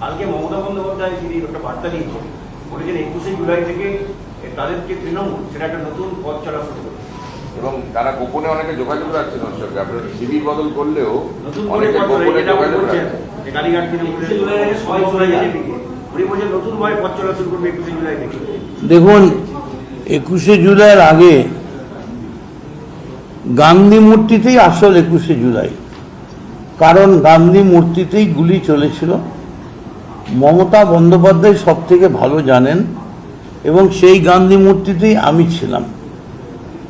কালকে মমতা বন্দ্যোপাধ্যায় তিনি একটা বার্তা দিয়েছেন, বলেছেন 21শে জুলাই থেকে তাদের যে তৃণমূল সেটা একটা নতুন পথ চলা শুরু করবে এবং তারা গোপনে অনেকে যোগাযোগ রাখছেন ওর সঙ্গে। আপনার শিবির বদল করলেও নতুন করে গোপনে যোগাযোগ রাখছেন। কালীঘাট তৃণমূলের 21শে জুলাই থেকে সবাই চলে যায় দিকে উনি বলছেন নতুন ভাবে পথ চলা শুরু করবে 21শে জুলাই থেকে। দেখুন, 21শে জুলাইয়ের আগে গান্ধী মূর্তিতেই আসল 21শে জুলাই, কারণ গান্ধী মূর্তিতেই গুলি চলেছিল। মমতা বন্দ্যোপাধ্যায় সব থেকে ভালো জানেন এবং সেই গান্ধী মূর্তিতেই আমি ছিলাম।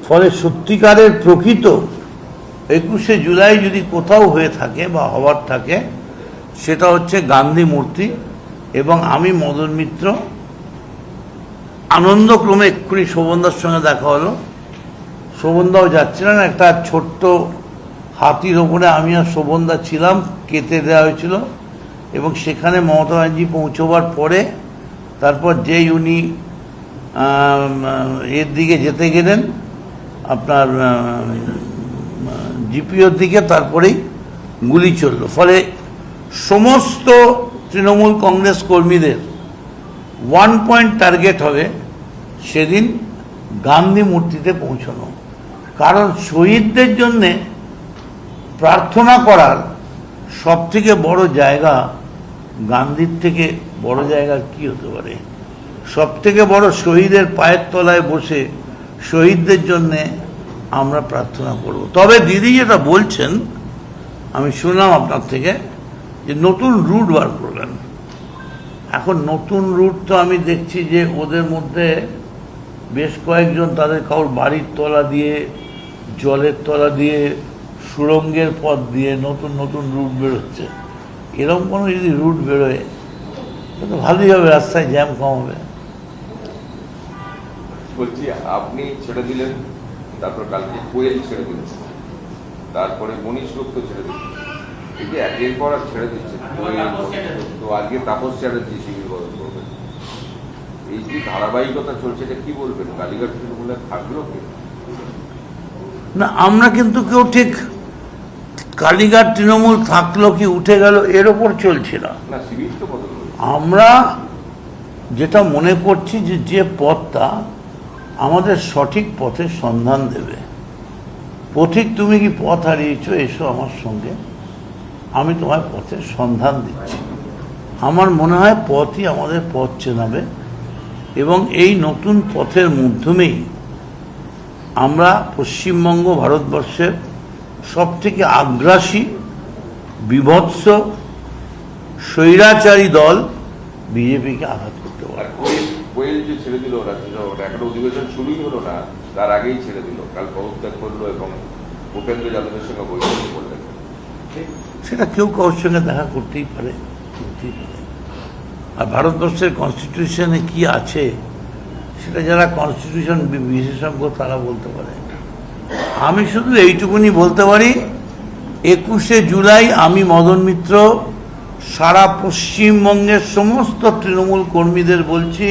ফলে সত্যিকারের প্রকৃত 21শে জুলাই যদি কোথাও হয়ে থাকে বা হওয়ার থাকে সেটা হচ্ছে গান্ধী মূর্তি। এবং আমি মদন মিত্র আনন্দক্রমে এক্ষুনি শোভনদার সঙ্গে দেখা হলো, শোভনদাও যাচ্ছিলেন, একটা ছোট্ট হাতির ওপরে আমি আর শোভনদা ছিলাম, কেটে দেওয়া হয়েছিল। এবং সেখানে মমতা ব্যানার্জি পৌঁছবার পরে তারপর যেই উনি এর দিকে যেতে গেলেন আপনার জিপিওর দিকে, তারপরেই গুলি চলল। ফলে সমস্ত তৃণমূল কংগ্রেস কর্মীদের 1 পয়েন্ট টার্গেট হবে সেদিন গান্ধী মূর্তিতে পৌঁছানো। কারণ শহীদদের জন্যে প্রার্থনা করার সব থেকে বড় জায়গা, গান্ধীর থেকে বড় জায়গা কি হতে পারে? সব থেকে বড় শহীদের পায়ের তলায় বসে শহীদদের জন্যে আমরা প্রার্থনা করব। তবে দিদি যেটা বলছেন আমি শুনলাম আপনার থেকে, যে নতুন রুট বার করবেন। এখন নতুন রুট তো আমি দেখছি যে ওদের মধ্যে বেশ কয়েকজন তাদের কারোর বাড়ির তলা দিয়ে, জলের তলা দিয়ে, সুড়ঙ্গের পথ দিয়ে নতুন নতুন রুট বেরোচ্ছে। এরকম কোনো যদি রুট বেরোয় তো ভালোই হবে, রাস্তায় জ্যাম কম হবে। বলছি, আপনি ছেড়ে দিলেন, তারপর কালকে কোয়েল ছেড়ে দিলেন, তারপরে মনীষ গুপ্ত ছেড়ে দিলেন, এই যে একের পর আর ছেড়ে দিচ্ছেন। তো আজকে তাপস চ্যাটার্জি শিবির বদল করবেন, এই যে ধারাবাহিকতা চলছে এটা কি বলবেন? কালীঘাট তৃণমূলে থাকলো কি না, আমরা কিন্তু কেউ ঠিক কালীঘাট তৃণমূল থাকলো কি উঠে গেল এর ওপর চলছি না। শিবির তো বদল। আমরা যেটা মনে করছি যে পথটা আমাদের সঠিক পথের সন্ধান দেবে। পথিক, তুমি কি পথ হারিয়েছো, এসো আমার সঙ্গে, আমি তোমার পথের সন্ধান দিচ্ছি। আমার মনে হয় পথই আমাদের পথ চেনাবে এবং এই নতুন পথের মাধ্যমেই আমরা পশ্চিমবঙ্গ ভারতবর্ষের সব থেকে আগ্রাসী, বিভৎস, স্বৈরাচারী দল বিজেপিকে আঘাত করতে পারে। কোয়েল যে ছেড়ে দিল, একটা অধিবেশন শুরুই হলো না, তার আগেই ছেড়ে দিল, কাল পদত্যাগ করলো এবং ভূপেন্দ্র যাদবের সঙ্গে বৈঠক করলেন। সেটা কেউ কারোর সঙ্গে দেখা করতেই পারে। আর ভারতবর্ষের কনস্টিটিউশনে কি আছে সেটা যারা কনস্টিটিউশন বিশেষজ্ঞ তারা বলতে পারে। আমি শুধু এইটুকুনি বলতে পারি, 21শে জুলাই আমি মদন মিত্র সারা পশ্চিমবঙ্গের সমস্ত তৃণমূল কর্মীদের বলছি,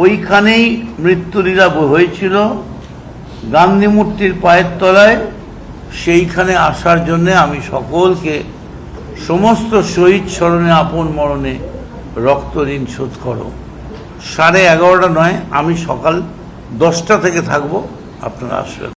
ওইখানেই মৃত্যুলীলা হয়েছিল, গান্ধী মূর্তির পায়ের তলায়। সেইখানে আসার জন্যে আমি সকলকে, সমস্ত শহীদ স্মরণে আপন মরণে রক্ত ঋণ শোধ করো। 11:30 নয়, আমি সকাল 10টা থেকে থাকবো, আপনারা আসবেন।